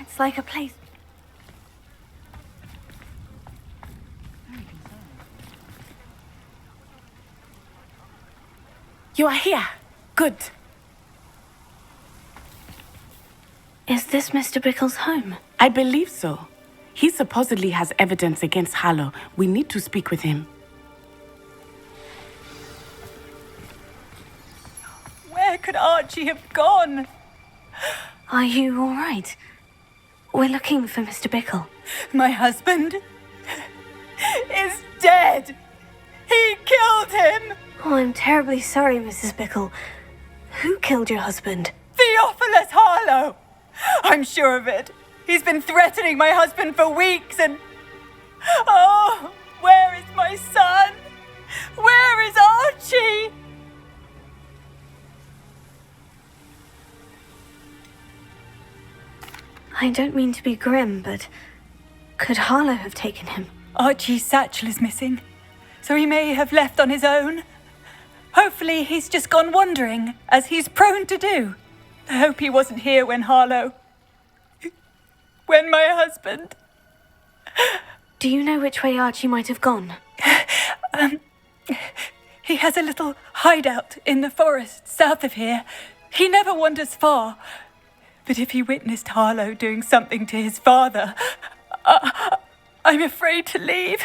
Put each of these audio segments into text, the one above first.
It's like a place... You are here. Good. Is this Mr. Bickle's home? I believe so. He supposedly has evidence against Harlow. We need to speak with him. Where could Archie have gone? Are you all right? We're looking for Mr. Bickle. My husband is dead. He killed him. Oh, I'm terribly sorry, Mrs. Bickle. Who killed your husband? Theophilus Harlow. I'm sure of it. He's been threatening my husband for weeks and... Oh, where is my son? Where is Archie? I don't mean to be grim, but could Harlow have taken him? Archie's satchel is missing, so he may have left on his own. Hopefully he's just gone wandering, as he's prone to do. I hope he wasn't here when when my husband... Do you know which way Archie might have gone? He has a little hideout in the forest south of here. He never wanders far. But if he witnessed Harlow doing something to his father, I'm afraid to leave,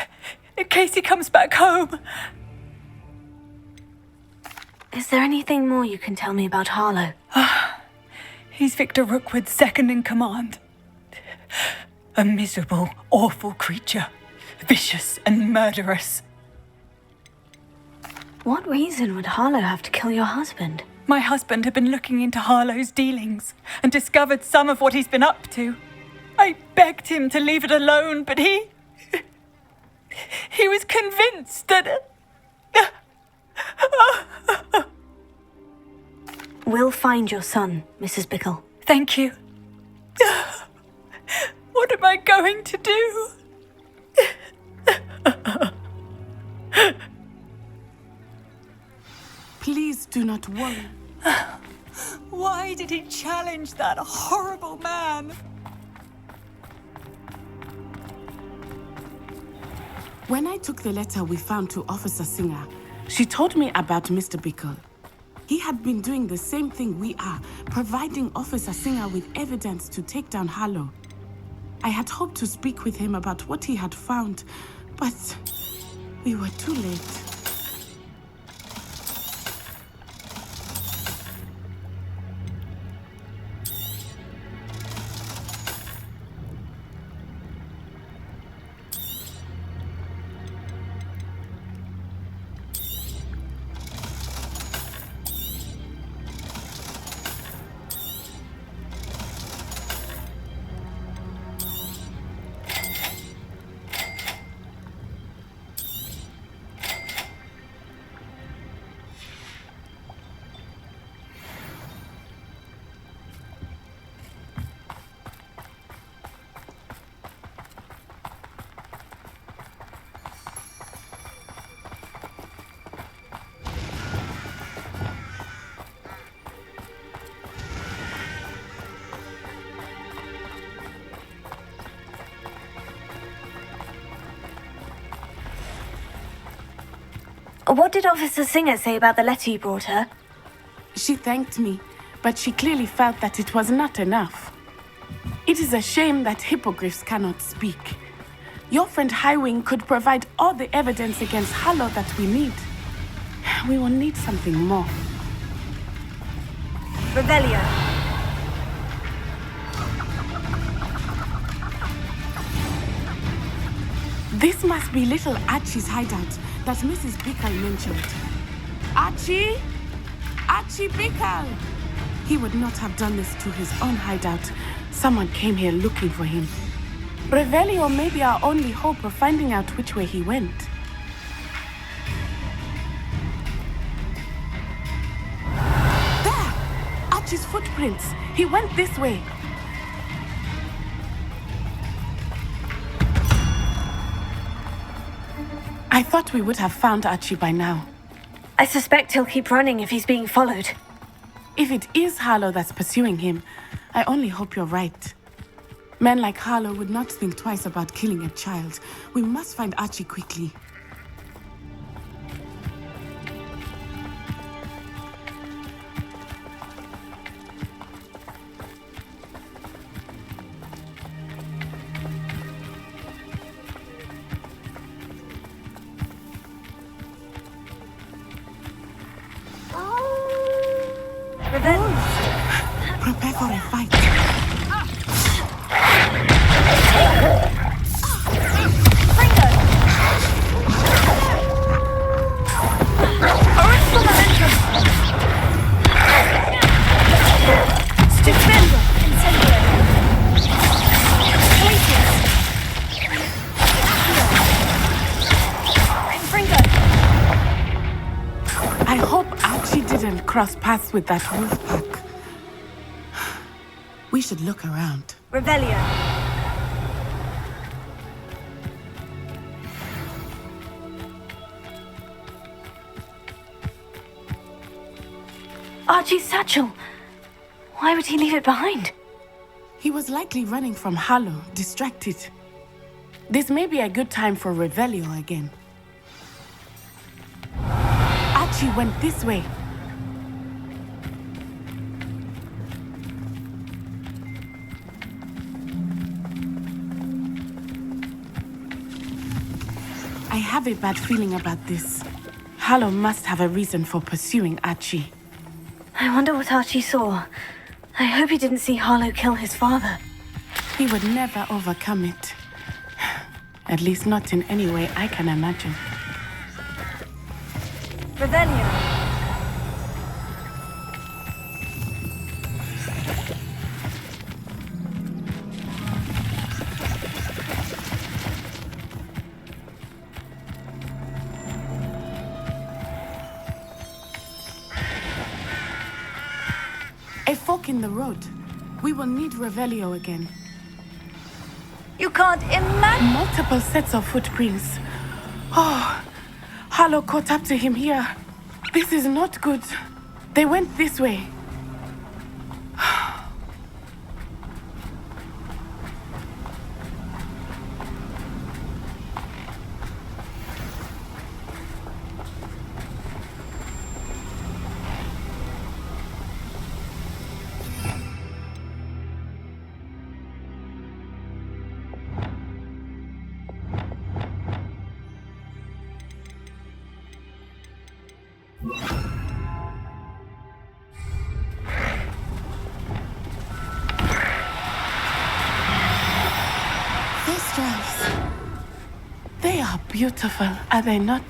in case he comes back home. Is there anything more you can tell me about Harlow? He's Victor Rookwood's second in command. A miserable, awful creature, vicious and murderous. What reason would Harlow have to kill your husband? My husband had been looking into Harlow's dealings and discovered some of what he's been up to. I begged him to leave it alone, but he was convinced that... We'll find your son, Mrs. Bickle. Thank you. What am I going to do? Please do not worry. Why did he challenge that horrible man? When I took the letter we found to Officer Singer, she told me about Mr. Bickle. He had been doing the same thing we are, providing Officer Singer with evidence to take down Harlow. I had hoped to speak with him about what he had found, but we were too late. What did Officer Singer say about the letter you brought her? She thanked me, but she clearly felt that it was not enough. It is a shame that hippogriffs cannot speak. Your friend Highwing could provide all the evidence against Harlow that we need. We will need something more. Revelio. This must be little Archie's hideout that Mrs. Bickle mentioned. Archie? Archie Bickle! He would not have done this to his own hideout. Someone came here looking for him. Revelio may be our only hope of finding out which way he went. There! Archie's footprints. He went this way. I thought we would have found Archie by now. I suspect he'll keep running if he's being followed. If it is Harlow that's pursuing him, I only hope you're right. Men like Harlow would not think twice about killing a child. We must find Archie quickly. Prepare for a fight. I hope Archie didn't cross paths with that wolf pack. We should look around. Revelio. Archie's satchel. Why would he leave it behind? He was likely running from Harlow, distracted. This may be a good time for Revelio again. Archie went this way. I have a bad feeling about this. Harlow must have a reason for pursuing Archie. I wonder what Archie saw. I hope he didn't see Harlow kill his father. He would never overcome it. At least not in any way I can imagine. Revelio. A fork in the road. We will need Revelio again. You can't imagine. Multiple sets of footprints. Oh, Harlow caught up to him here. This is not good. They went this way. They are beautiful, are they not?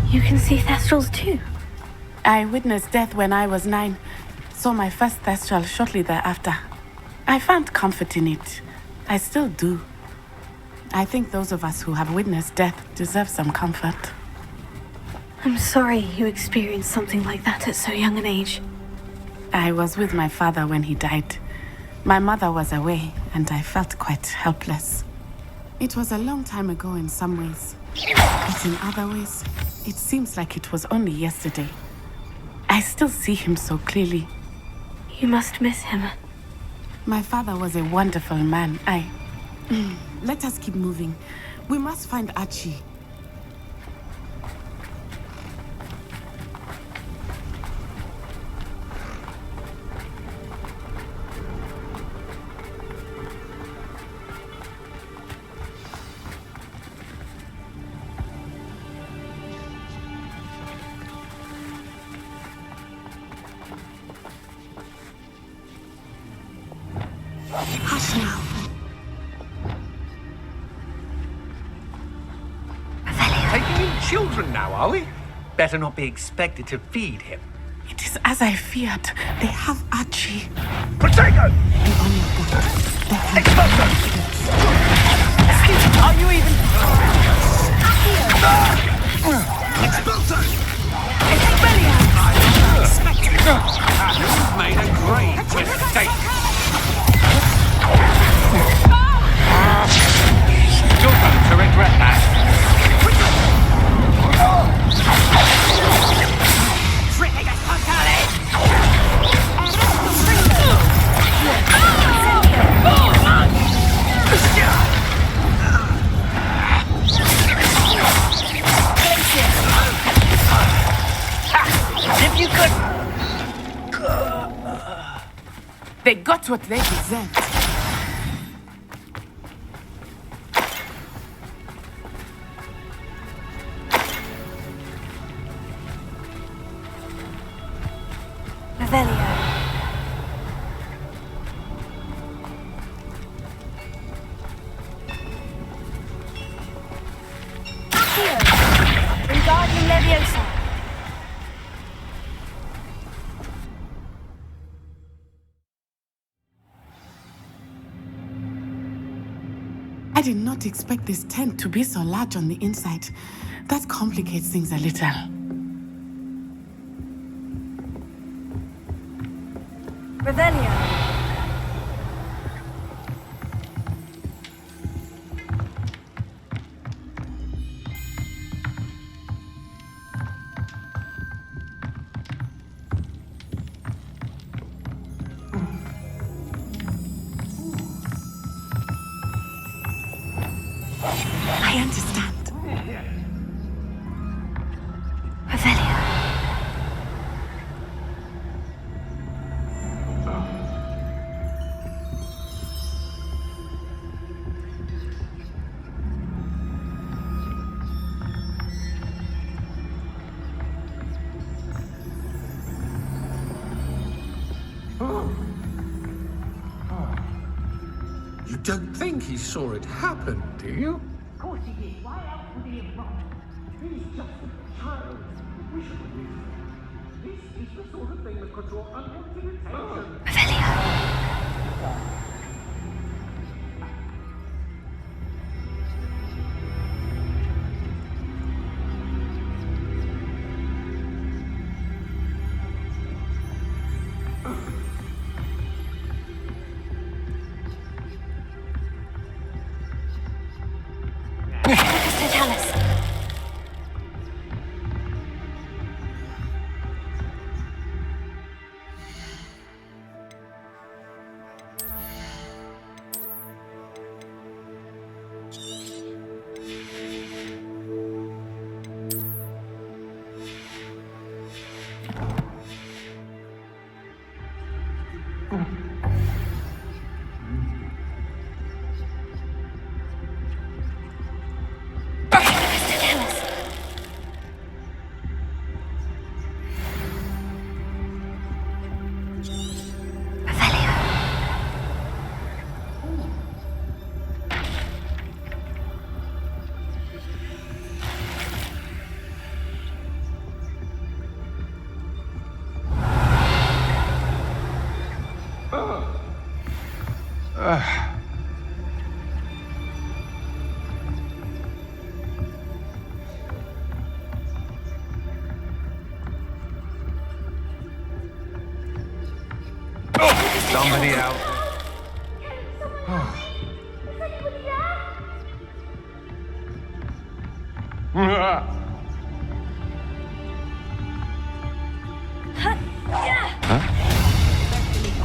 You can see thestrals too. I witnessed death when I was 9. Saw my first thestral shortly thereafter. I found comfort in it. I still do. I think those of us who have witnessed death deserve some comfort. I'm sorry you experienced something like that at so young an age. I was with my father when he died. My mother was away, and I felt quite helpless. It was a long time ago in some ways, but in other ways, it seems like it was only yesterday. I still see him so clearly. You must miss him. My father was a wonderful man. Let us keep moving. We must find Archie. Hush now. Taking in children now, are we? Better not be expected to feed him. It is as I feared. They have Archie. Protego! The only good. They have Expulso! Are you even... Expulso! Expelliarmus! You've made a grave mistake. You're going to regret that. got what they deserved. Revelio. Accio. Wingardium Leviosa. I did not expect this tent to be so large on the inside. That complicates things a little. Revelio. I understand. Revelio. You don't think he saw it happen, do you? Of course he did. Why else would he have run? He's just a child. We should release him. This is the sort of thing that could draw unwanted attention. Revelio. Totalis. Somebody out.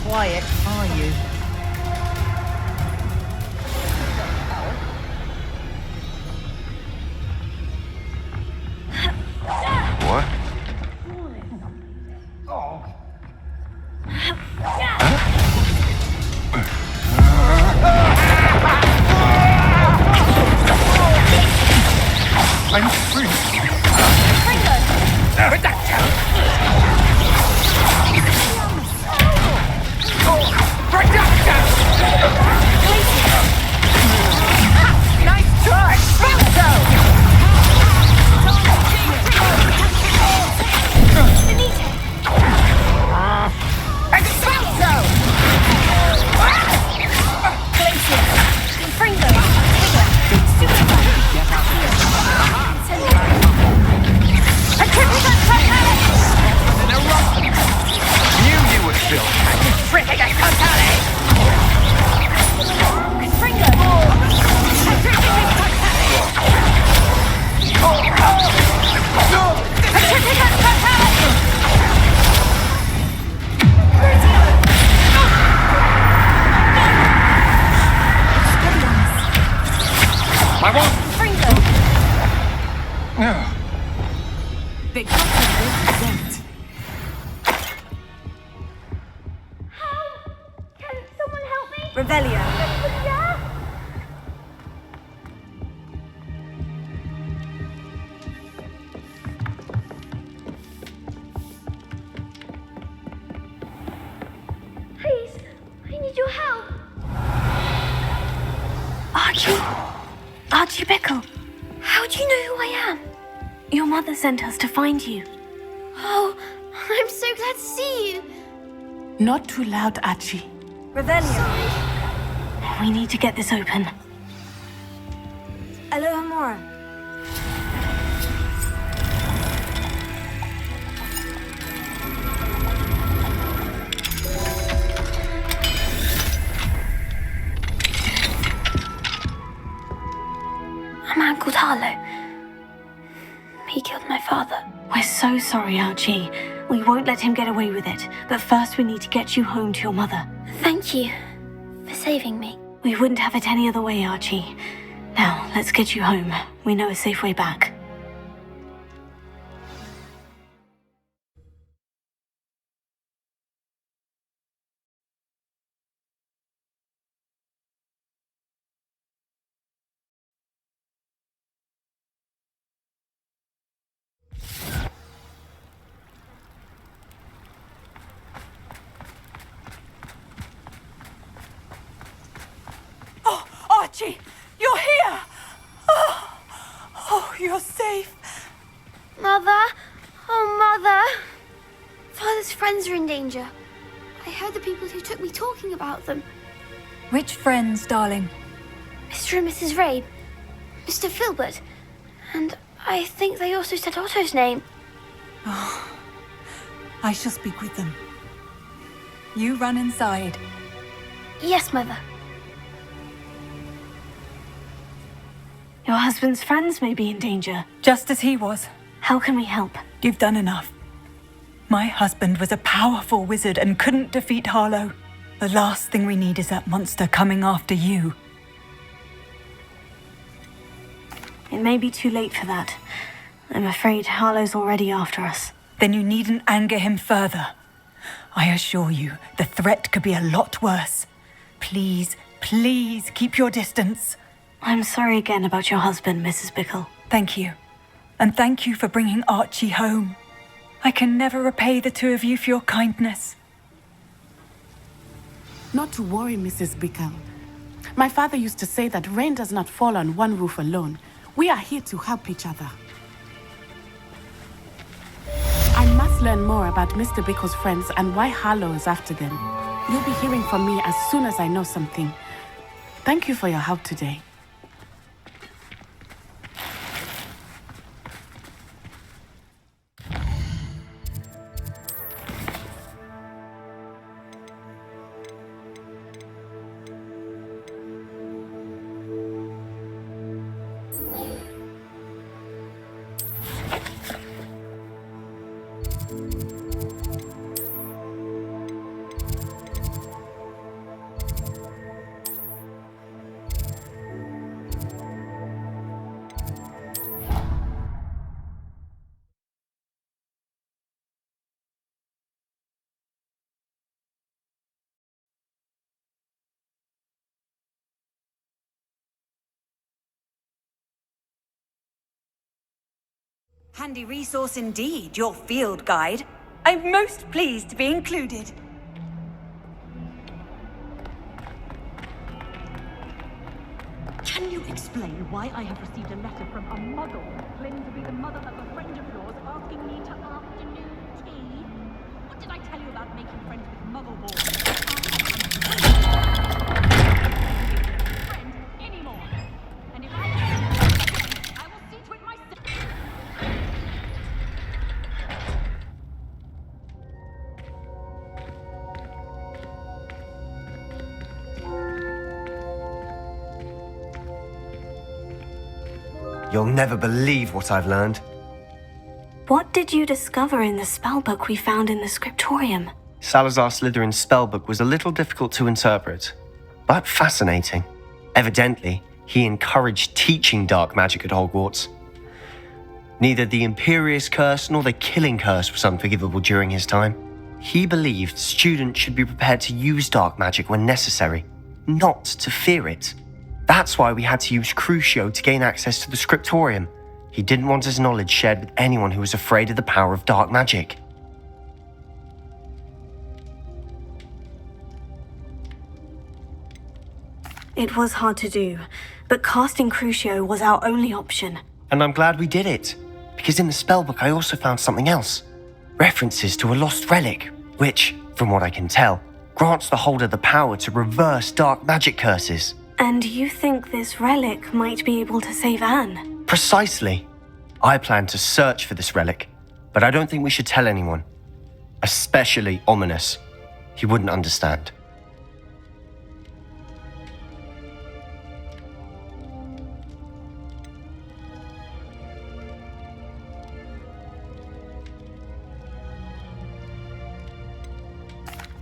Quiet, are you? What? I'm free. Nice try! They got what they deserved. How can Revelio. Please, I need your help. Archie Bickle. How do you know who I am? Your mother sent us to find you. Oh, I'm so glad to see you. Not too loud, Archie. Revelio. We need to get this open. Alohomora. A man called Harlow. He killed my father. We're so sorry, Archie. We won't let him get away with it. But first we need to get you home to your mother. Thank you for saving me. We wouldn't have it any other way, Archie. Now, let's get you home. We know a safe way back. Archie, you're here! Oh, you're safe. Mother! Oh, Mother! Father's friends are in danger. I heard the people who took me talking about them. Which friends, darling? Mr. and Mrs. Rabe, Mr. Filbert, and I think they also said Otto's name. I shall speak with them. You run inside. Yes, Mother. Your husband's friends may be in danger. Just as he was. How can we help? You've done enough. My husband was a powerful wizard and couldn't defeat Harlow. The last thing we need is that monster coming after you. It may be too late for that. I'm afraid Harlow's already after us. Then you needn't anger him further. I assure you, the threat could be a lot worse. Please, please keep your distance. I'm sorry again about your husband, Mrs. Bickle. Thank you. And thank you for bringing Archie home. I can never repay the two of you for your kindness. Not to worry, Mrs. Bickle. My father used to say that rain does not fall on one roof alone. We are here to help each other. I must learn more about Mr. Bickle's friends and why Harlow is after them. You'll be hearing from me as soon as I know something. Thank you for your help today. Handy resource indeed, your field guide. I'm most pleased to be included. Can you explain why I have received a letter from a muggle claiming to be the mother of a friend of yours asking me to afternoon tea? What did I tell you about making friends with muggle boys? Friend anymore. And if I will see to it myself. You'll never believe what I've learned. What did you discover in the spellbook we found in the scriptorium? Salazar Slytherin's spellbook was a little difficult to interpret, but fascinating. Evidently, he encouraged teaching dark magic at Hogwarts. Neither the Imperious Curse nor the Killing Curse was unforgivable during his time. He believed students should be prepared to use dark magic when necessary, not to fear it. That's why we had to use Crucio to gain access to the scriptorium. He didn't want his knowledge shared with anyone who was afraid of the power of dark magic. It was hard to do, but casting Crucio was our only option. And I'm glad we did it, because in the spellbook I also found something else. References to a lost relic, which, from what I can tell, grants the holder the power to reverse dark magic curses. And you think this relic might be able to save Anne? Precisely. I plan to search for this relic, but I don't think we should tell anyone. Especially Ominous. He wouldn't understand.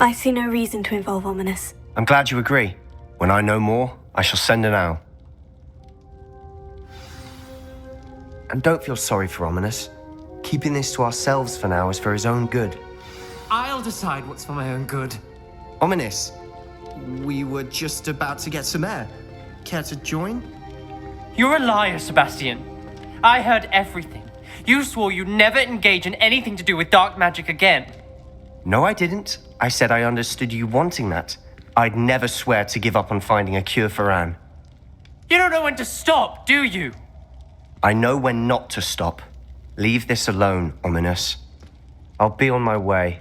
I see no reason to involve Ominous. I'm glad you agree. When I know more, I shall send an owl. And don't feel sorry for Ominous. Keeping this to ourselves for now is for his own good. I'll decide what's for my own good. Ominous, we were just about to get some air. Care to join? You're a liar, Sebastian. I heard everything. You swore you'd never engage in anything to do with dark magic again. No, I didn't. I said I understood you wanting that. I'd never swear to give up on finding a cure for Anne. You don't know when to stop, do you? I know when not to stop. Leave this alone, Ominous. I'll be on my way.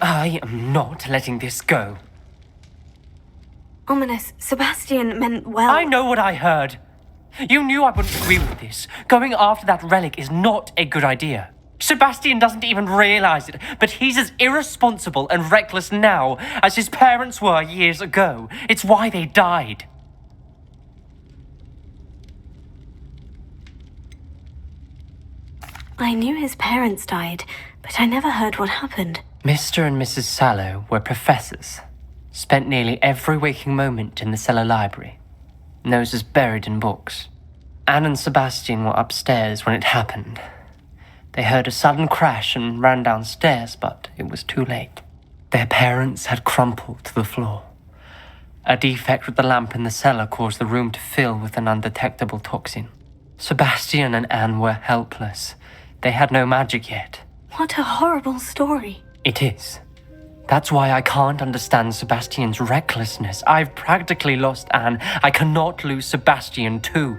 I am not letting this go. Ominous, Sebastian meant well. I know what I heard. You knew I wouldn't agree with this. Going after that relic is not a good idea. Sebastian doesn't even realize it, but he's as irresponsible and reckless now as his parents were years ago. It's why they died. I knew his parents died, but I never heard what happened. Mr. and Mrs. Sallow were professors. Spent nearly every waking moment in the cellar library. Noses buried in books. Anne and Sebastian were upstairs when it happened. They heard a sudden crash and ran downstairs, but it was too late. Their parents had crumpled to the floor. A defect with the lamp in the cellar caused the room to fill with an undetectable toxin. Sebastian and Anne were helpless. They had no magic yet. What a horrible story. It is. That's why I can't understand Sebastian's recklessness. I've practically lost Anne. I cannot lose Sebastian too.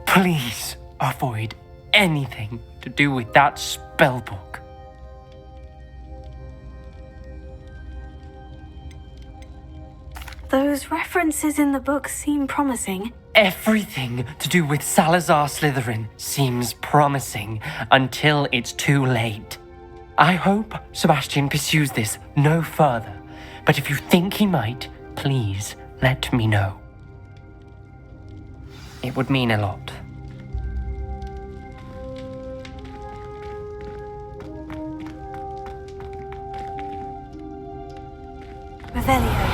Please avoid anything to do with that spellbook. Those references in the book seem promising. Everything to do with Salazar Slytherin seems promising until it's too late. I hope Sebastian pursues this no further, but if you think he might, please let me know. It would mean a lot. Revelio.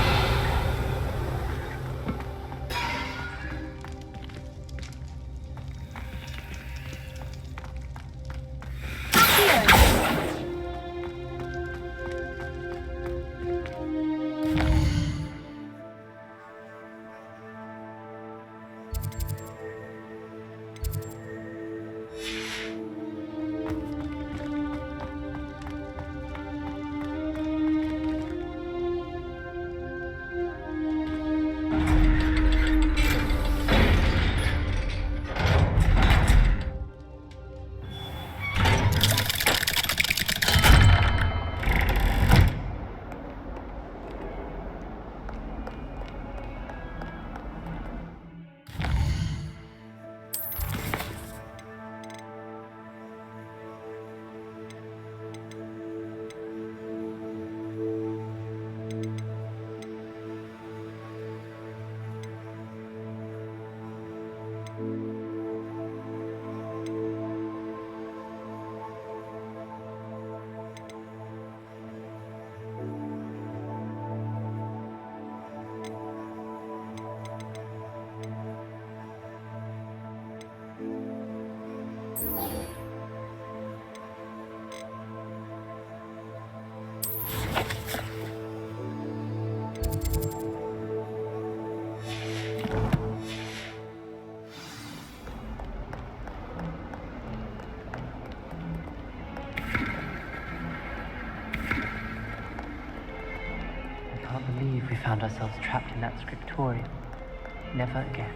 can't believe we found ourselves trapped in that scriptorium. Never again.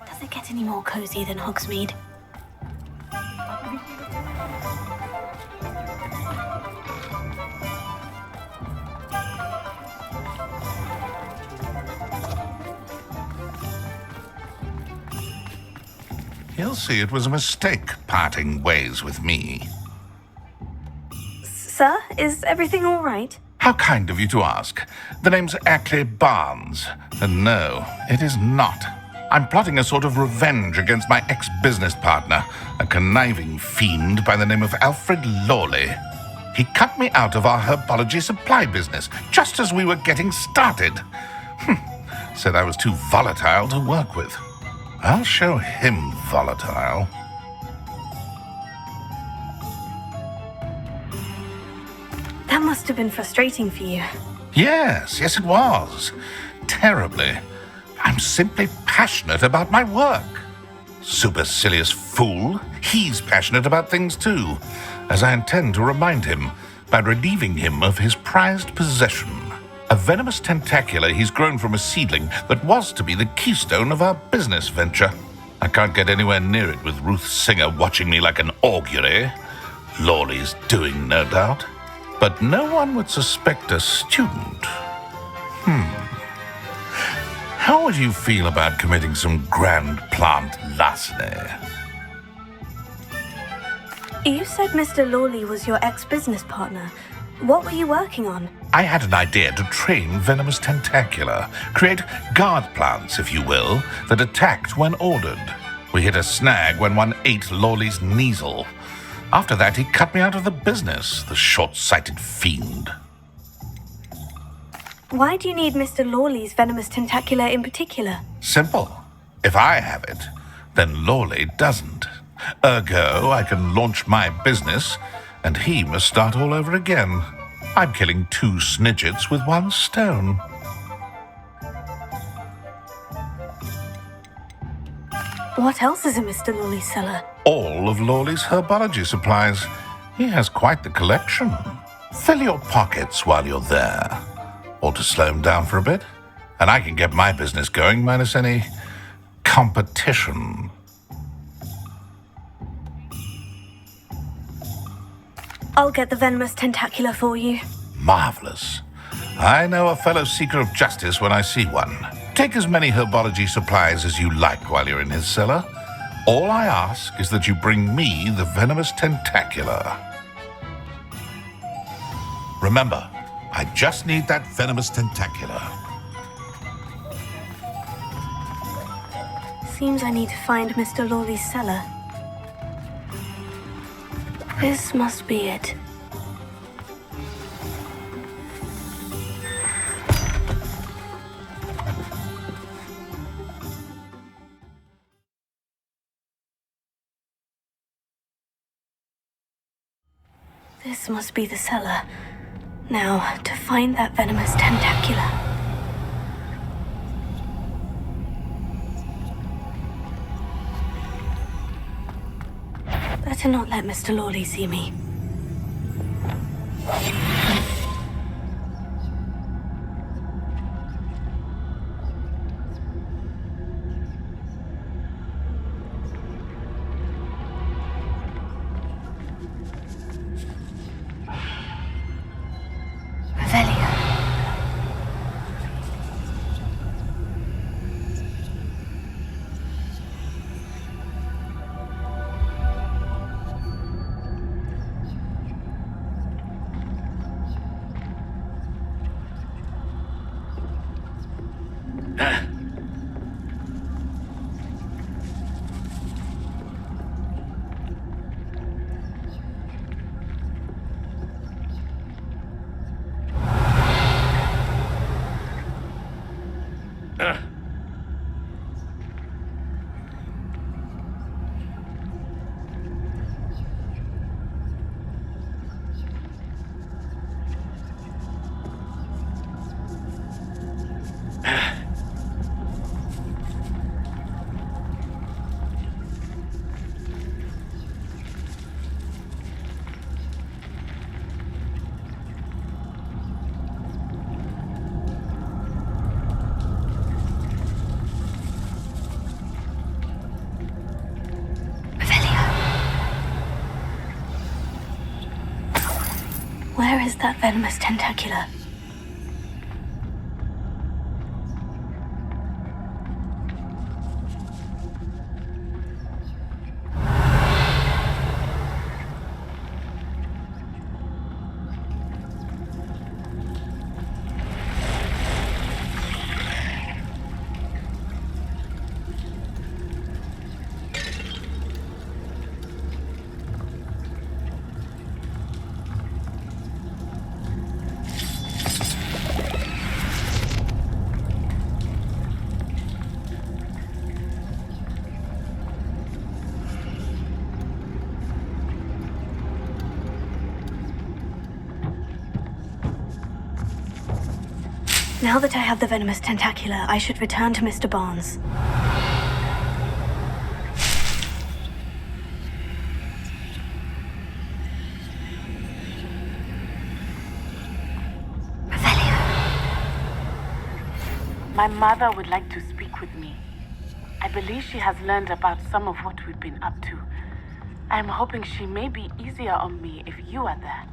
Does it get any more cozy than Hogsmeade? He'll see it was a mistake parting ways with me. Sir, is everything all right? How kind of you to ask. The name's Ackley Barnes. And no, it is not. I'm plotting a sort of revenge against my ex-business partner, a conniving fiend by the name of Alfred Lawley. He cut me out of our herbology supply business just as we were getting started. Said I was too volatile to work with. I'll show him volatile. That must have been frustrating for you. Yes, it was. Terribly. I'm simply passionate about my work. Supercilious fool. He's passionate about things too, as I intend to remind him by relieving him of his prized possession. A venomous tentacula he's grown from a seedling that was to be the keystone of our business venture. I can't get anywhere near it with Ruth Singer watching me like an augury. Lawley's doing, no doubt. But no one would suspect a student. How would you feel about committing some grand plant larceny? You said Mr. Lawley was your ex-business partner. What were you working on? I had an idea to train venomous tentacula, create guard plants, if you will, that attacked when ordered. We hit a snag when one ate Lawley's Kneasel. After that, he cut me out of the business, the short-sighted fiend. Why do you need Mr. Lawley's venomous tentacula in particular? Simple. If I have it, then Lawley doesn't. Ergo, I can launch my business, and he must start all over again. I'm killing 2 snidgets with 1 stone. What else is in Mr. Lawley's cellar? All of Lawley's herbology supplies. He has quite the collection. Fill your pockets while you're there. Or to slow him down for a bit, and I can get my business going minus any competition. I'll get the venomous tentacula for you. Marvelous. I know a fellow seeker of justice when I see one. Take as many herbology supplies as you like while you're in his cellar. All I ask is that you bring me the venomous tentacula. Remember, I just need that venomous tentacula. Seems I need to find Mr. Lawley's cellar. This must be it. This must be the cellar. Now, to find that venomous tentacula. Better not let Mr. Lawley see me. Where is that venomous tentacula? Now that I have the venomous tentacula, I should return to Mr. Barnes. My mother would like to speak with me. I believe she has learned about some of what we've been up to. I'm hoping she may be easier on me if you are there.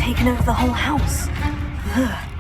taken over the whole house. Ugh.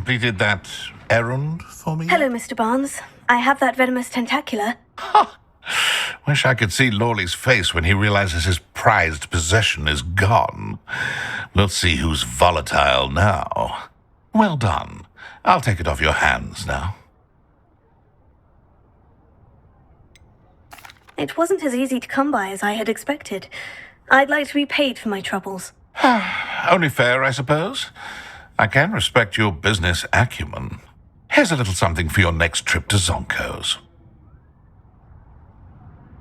completed that errand for me? Hello, Mr. Barnes. I have that venomous tentacula. Wish I could see Lawley's face when he realizes his prized possession is gone. We'll see who's volatile now. Well done. I'll take it off your hands now. It wasn't as easy to come by as I had expected. I'd like to be paid for my troubles. Only fair, I suppose. I can respect your business acumen. Here's a little something for your next trip to Zonko's.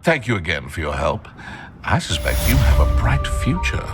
Thank you again for your help. I suspect you have a bright future.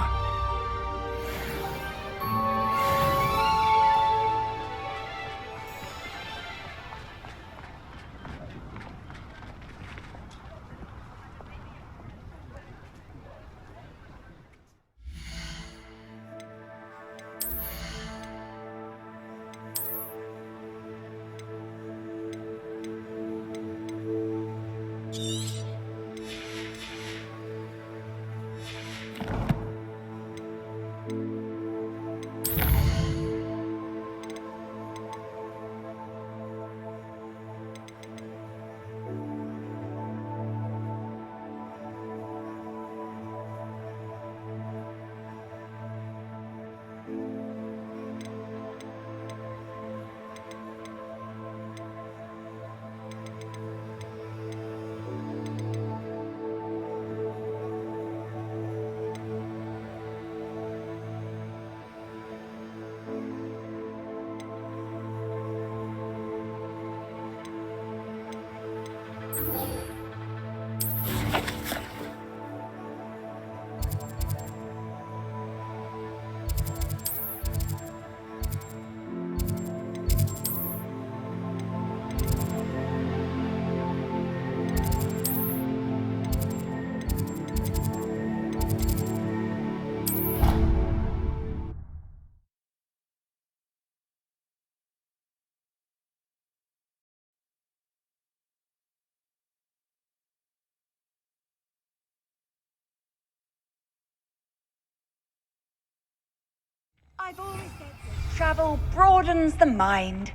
I've always said that travel broadens the mind.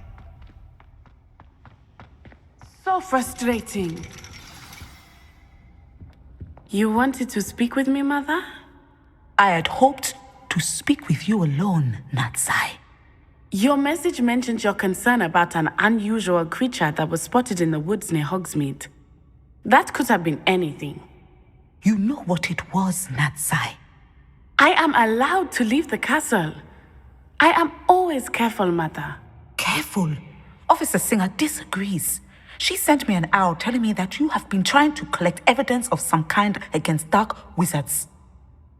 So frustrating. You wanted to speak with me, Mother? I had hoped to speak with you alone, Natsai. Your message mentioned your concern about an unusual creature that was spotted in the woods near Hogsmeade. That could have been anything. You know what it was, Natsai. I am allowed to leave the castle. I am always careful, Mother. Careful? Officer Singer disagrees. She sent me an owl telling me that you have been trying to collect evidence of some kind against dark wizards.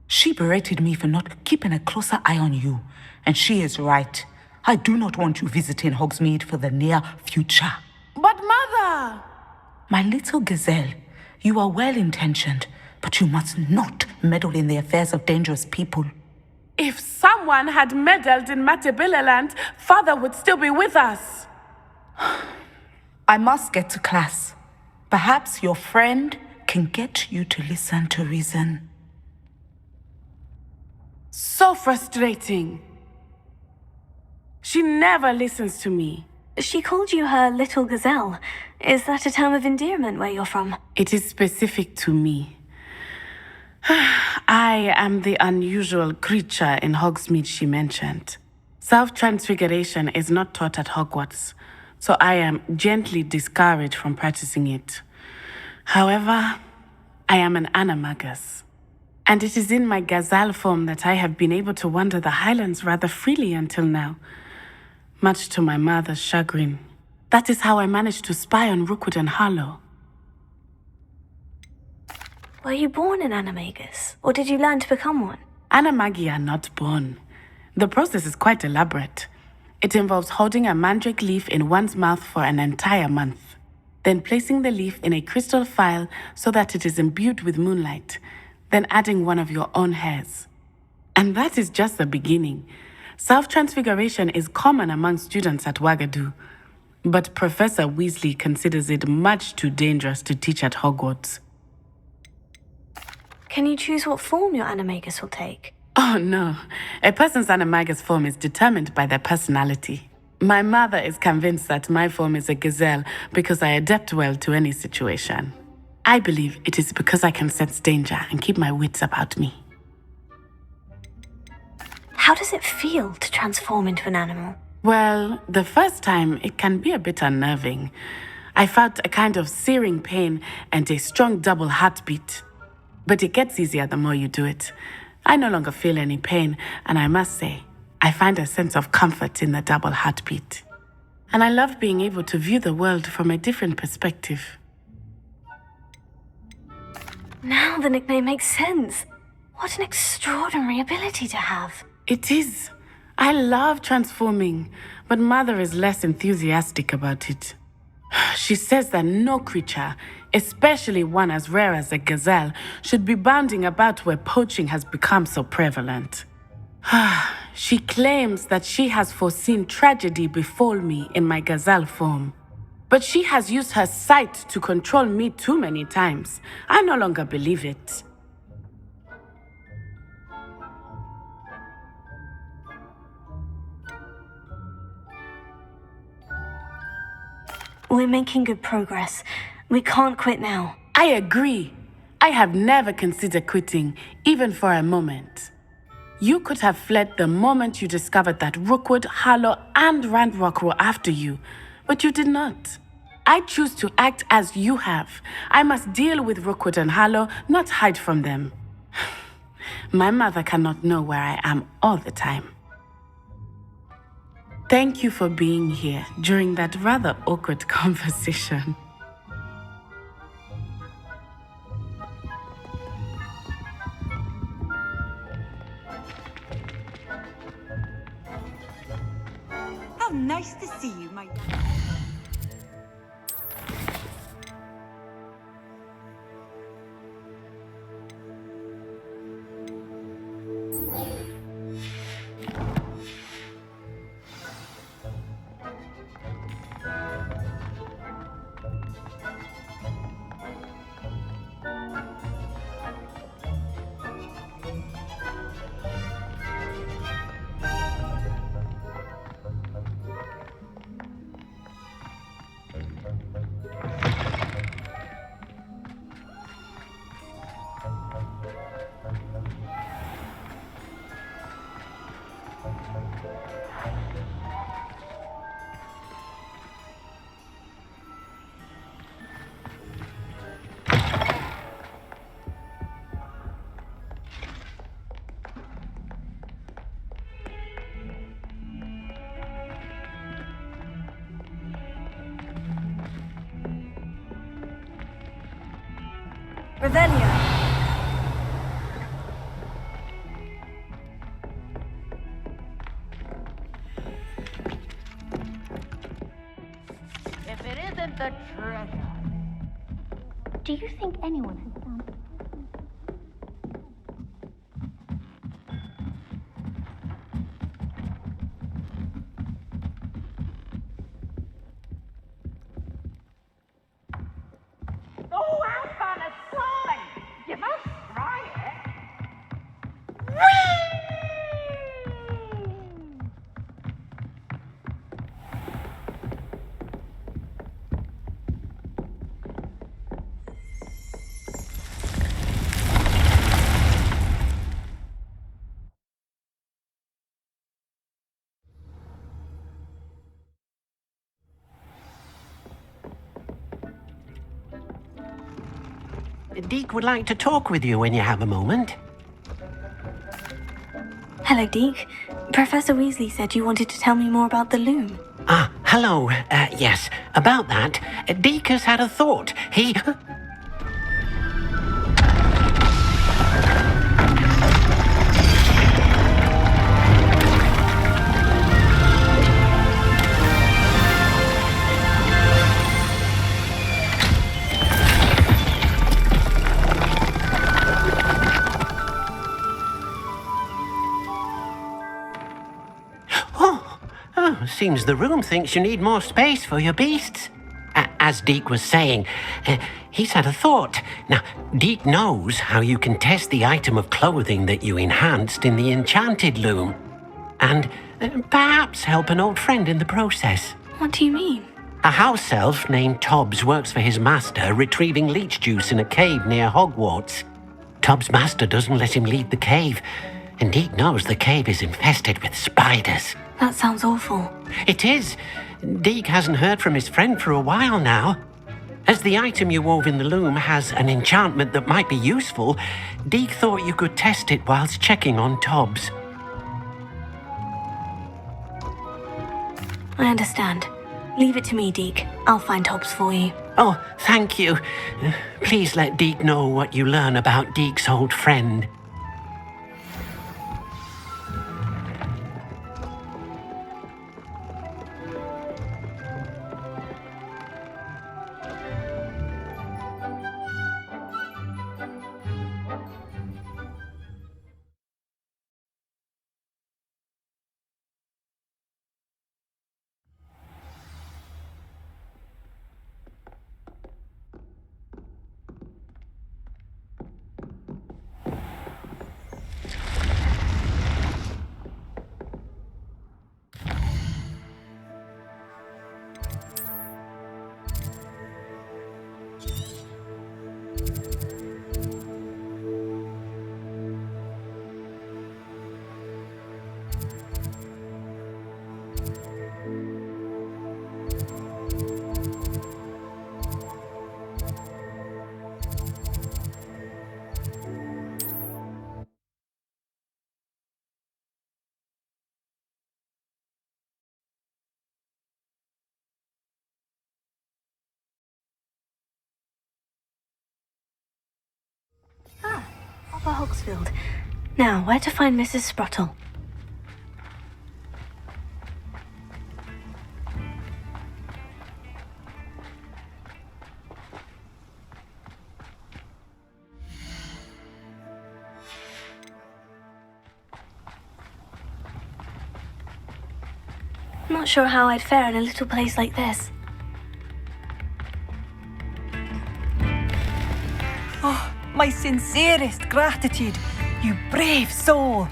She berated me for not keeping a closer eye on you, and she is right. I do not want you visiting Hogsmeade for the near future. But Mother! My little gazelle, you are well-intentioned, but you must not meddle in the affairs of dangerous people. If someone had meddled in Matabeleland, Father would still be with us. I must get to class. Perhaps your friend can get you to listen to reason. So frustrating. She never listens to me. She called you her little gazelle. Is that a term of endearment where you're from? It is specific to me. I am the unusual creature in Hogsmeade she mentioned. Self-transfiguration is not taught at Hogwarts, so I am gently discouraged from practicing it. However, I am an animagus, and it is in my gazelle form that I have been able to wander the Highlands rather freely until now, much to my mother's chagrin. That is how I managed to spy on Rookwood and Harlow. Were you born an animagus, or did you learn to become one? Animagi are not born. The process is quite elaborate. It involves holding a mandrake leaf in one's mouth for an entire month, then placing the leaf in a crystal phial so that it is imbued with moonlight, then adding one of your own hairs. And that is just the beginning. Self-transfiguration is common among students at Wagadu, but Professor Weasley considers it much too dangerous to teach at Hogwarts. Can you choose what form your animagus will take? Oh no, a person's animagus form is determined by their personality. My mother is convinced that my form is a gazelle because I adapt well to any situation. I believe it is because I can sense danger and keep my wits about me. How does it feel to transform into an animal? Well, the first time it can be a bit unnerving. I felt a kind of searing pain and a strong double heartbeat. But it gets easier the more you do it. I no longer feel any pain, and I must say, I find a sense of comfort in the double heartbeat. And I love being able to view the world from a different perspective. Now the nickname makes sense. What an extraordinary ability to have. It is. I love transforming, but Mother is less enthusiastic about it. She says that no creature, especially one as rare as a gazelle, should be bounding about where poaching has become so prevalent. She claims that she has foreseen tragedy befall me in my gazelle form. But she has used her sight to control me too many times. I no longer believe it. We're making good progress. We can't quit now. I agree. I have never considered quitting, even for a moment. You could have fled the moment you discovered that Rookwood, Harlow, and Randrock were after you, but you did not. I choose to act as you have. I must deal with Rookwood and Harlow, not hide from them. My mother cannot know where I am all the time. Thank you for being here during that rather awkward conversation. How nice to see you, my... Revelio. If it isn't the treasure. Do you think anyone has found it? Oh, how fun a slide! You must try it. Deke would like to talk with you when you have a moment. Hello, Deke. Professor Weasley said you wanted to tell me more about the loom. Ah, hello. Yes, about that. Deke has had a thought. He... Seems the room thinks you need more space for your beasts. As Deke was saying, he's had a thought. Now, Deke knows how you can test the item of clothing that you enhanced in the enchanted loom. and perhaps help an old friend in the process. What do you mean? A house elf named Tobbs works for his master, retrieving leech juice in a cave near Hogwarts. Tobbs' master doesn't let him leave the cave, and Deke knows the cave is infested with spiders. That sounds awful. It is. Deke hasn't heard from his friend for a while now. As the item you wove in the loom has an enchantment that might be useful, Deke thought you could test it whilst checking on Tobbs. I understand. Leave it to me, Deke. I'll find Tobbs for you. Oh, thank you. Please let Deke know what you learn about Deke's old friend. Upper Hogsfield. Now, where to find Mrs. Sprottle? I'm not sure how I'd fare in a little place like this. Oh, my sincerest gratitude, you brave soul.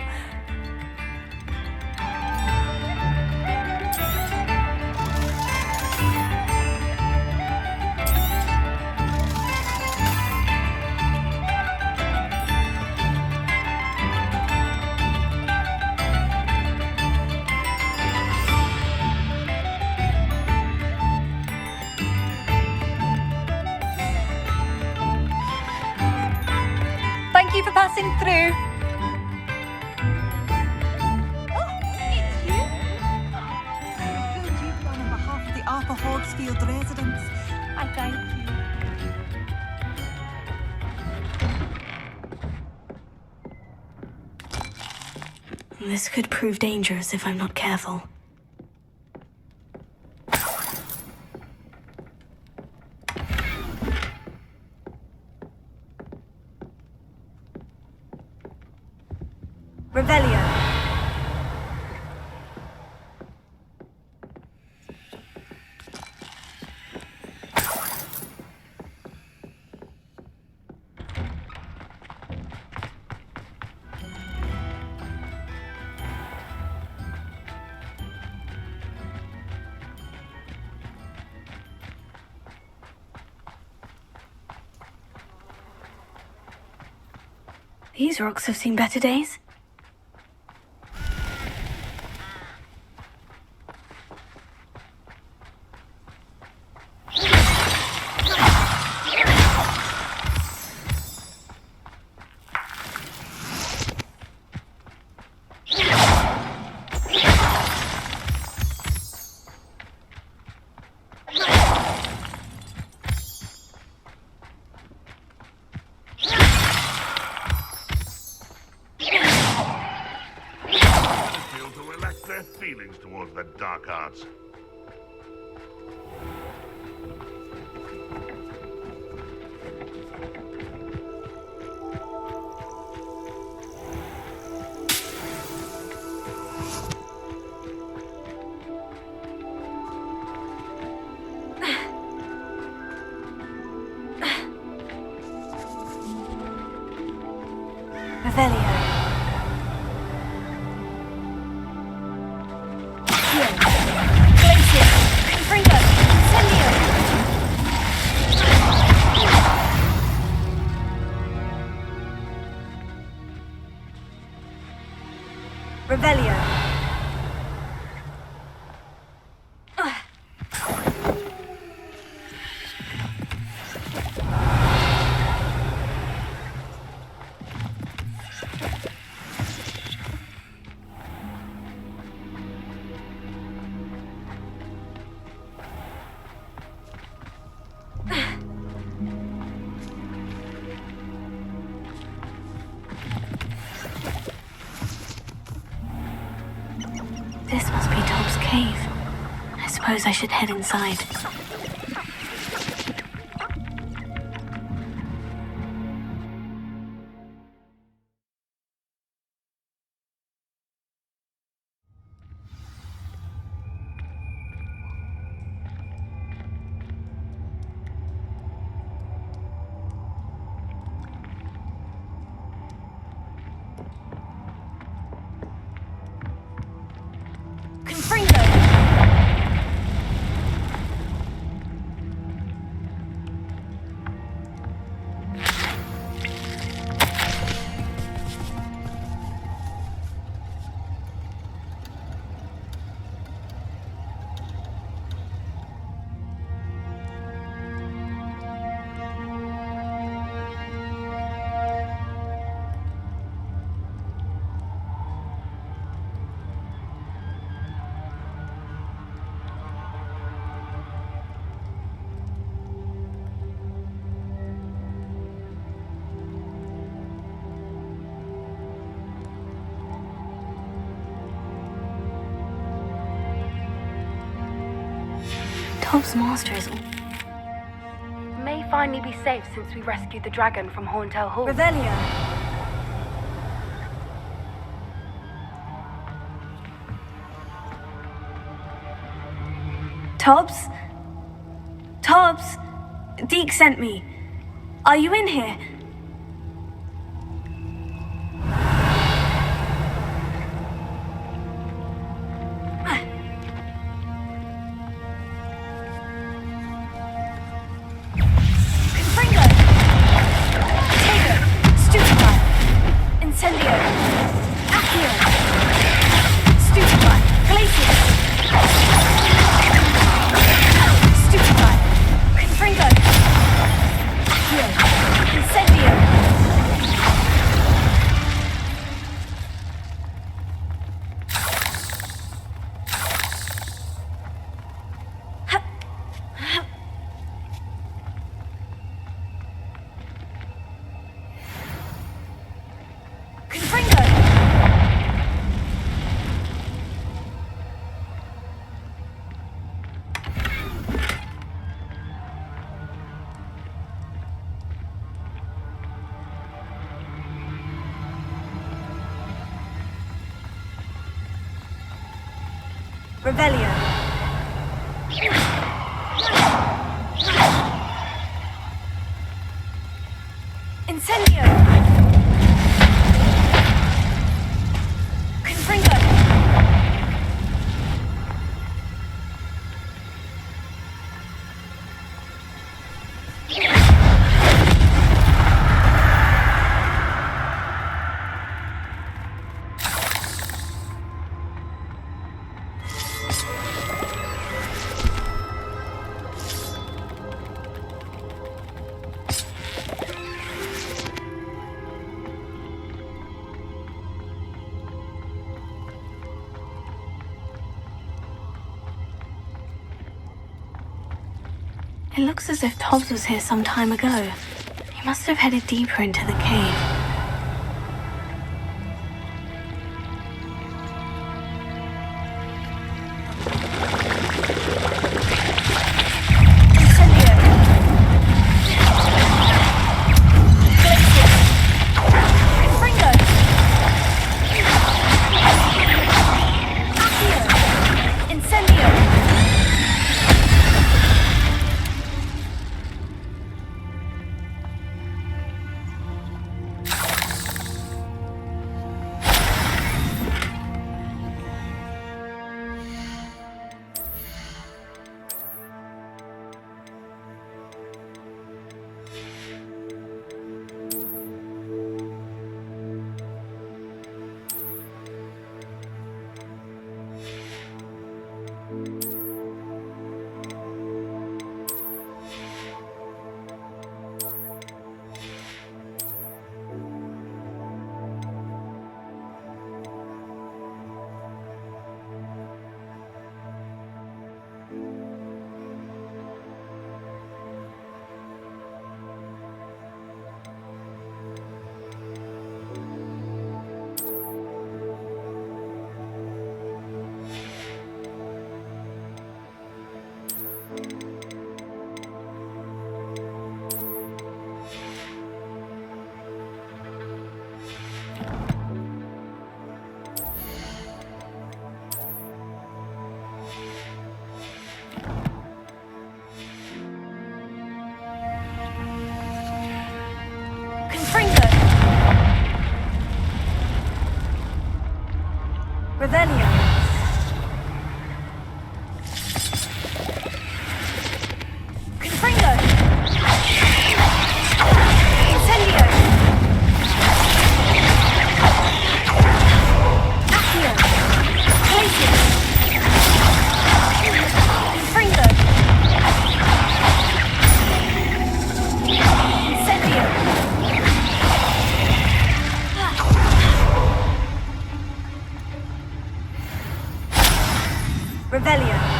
Thank you for passing through. Oh, it's you? Good you've done on behalf of the Upper Hogsfield residents. I thank you. This could prove dangerous if I'm not careful. Revelio. These rocks have seen better days. Feelings towards the dark arts. Revelio. Revelio. This must be Tob's cave. I suppose I should head inside. Tob's master is... May finally be safe since we rescued the dragon from Horntail Hall. Revelio. Tobbs? Tobbs? Deke sent me. Are you in here? Revelio. Incendio. Confringo. It looks as if Tobbs was here some time ago. He must have headed deeper into the cave. Revelio.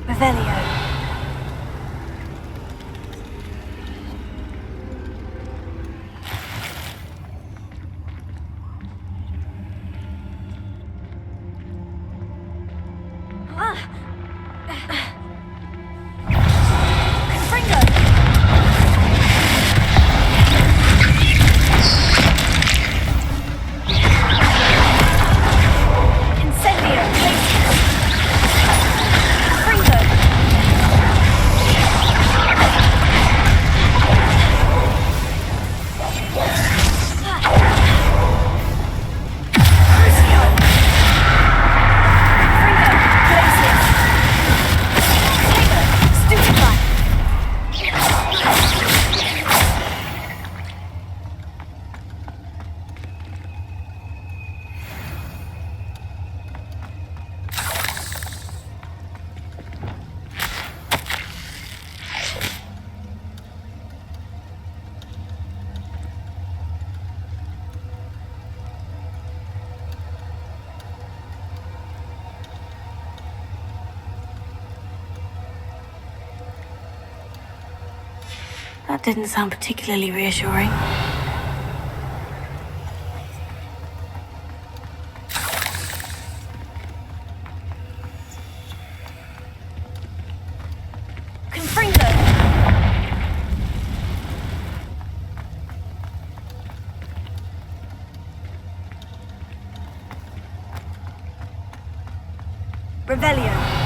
Revelio. That didn't sound particularly reassuring. Confringo! Revelio.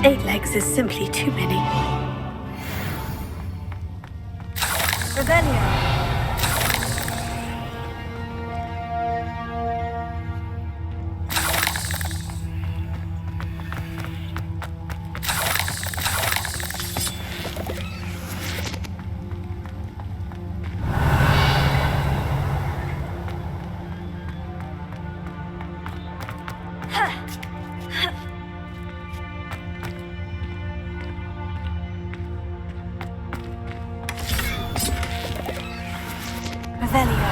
8 legs is simply too many. Rebellion! Revelio.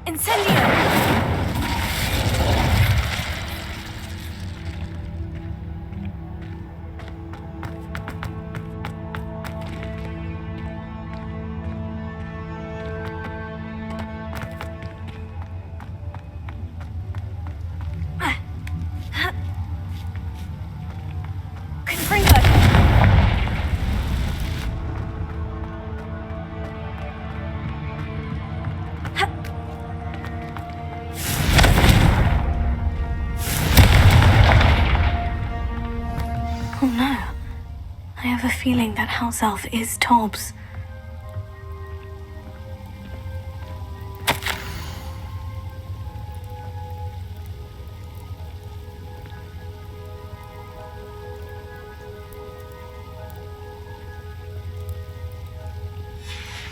Incendio! Oh no. I have a feeling that house elf is Tobbs.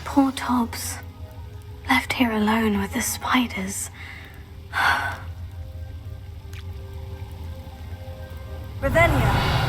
Poor Tobbs. Left here alone with the spiders. Revelio.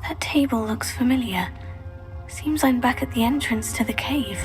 That table looks familiar. Seems I'm back at the entrance to the cave.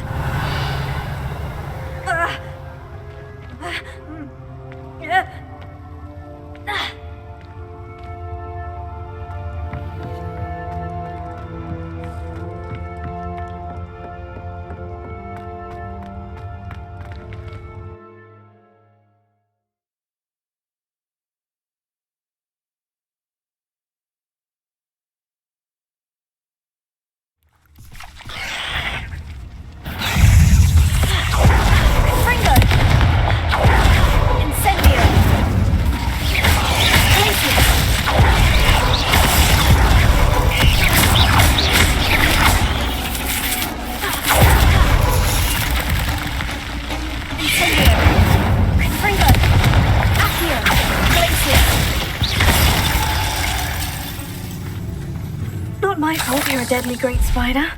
not my fault you're a deadly great spider.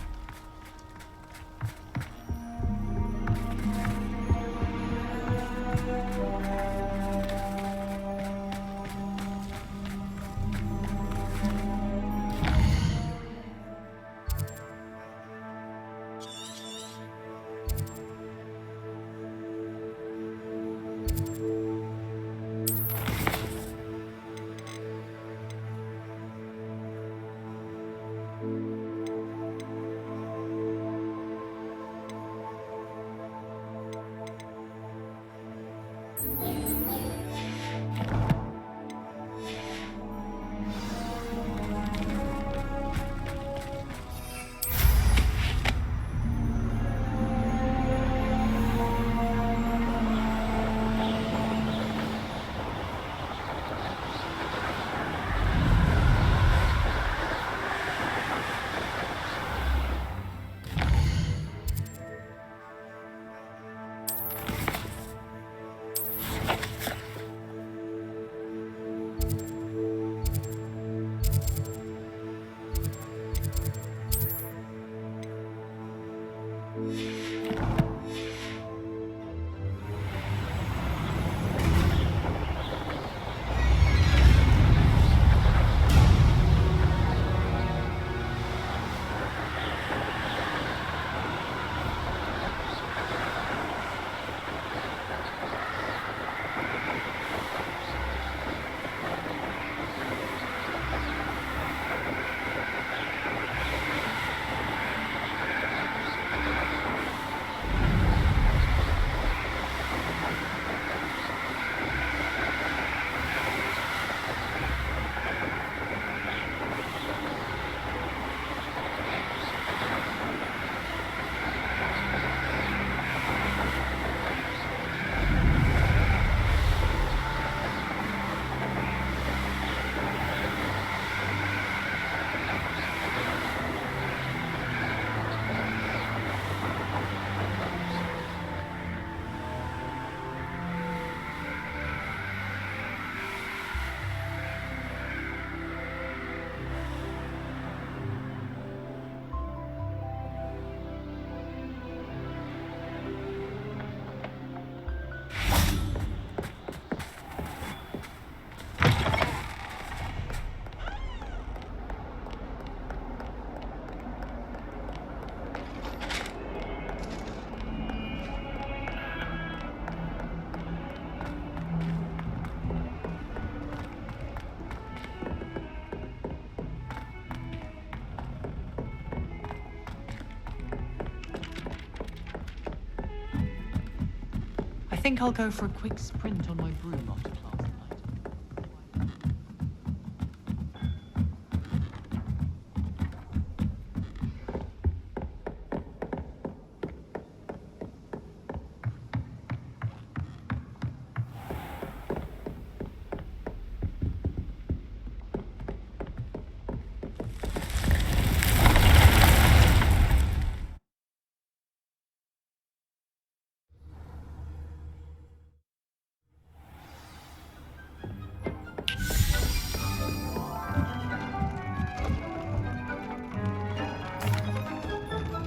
I think I'll go for a quick sprint on my broom after class tonight.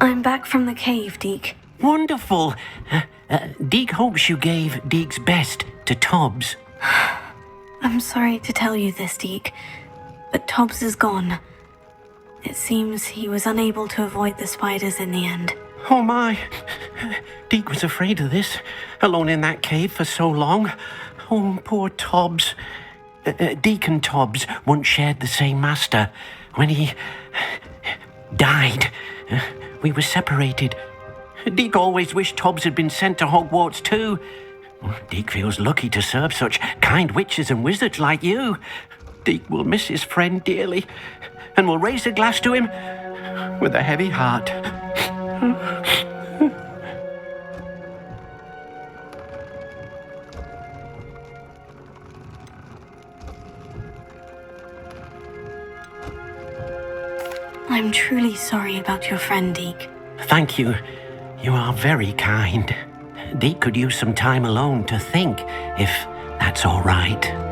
I'm back from the cave, Deke. Wonderful. Deke hopes you gave Deke's best to Tobbs. I'm sorry to tell you this, Deke, but Tobbs is gone. It seems he was unable to avoid the spiders in the end. Oh my. Deke was afraid of this, alone in that cave for so long. Oh, poor Tobbs. Deke and Tobbs once shared the same master. When he died, we were separated. Deke always wished Tobbs had been sent to Hogwarts too. Deke feels lucky to serve such kind witches and wizards like you. Deke will miss his friend dearly, and will raise a glass to him with a heavy heart. I'm truly sorry about your friend, Deke. Thank you. You are very kind. Deke could use some time alone to think, if that's all right.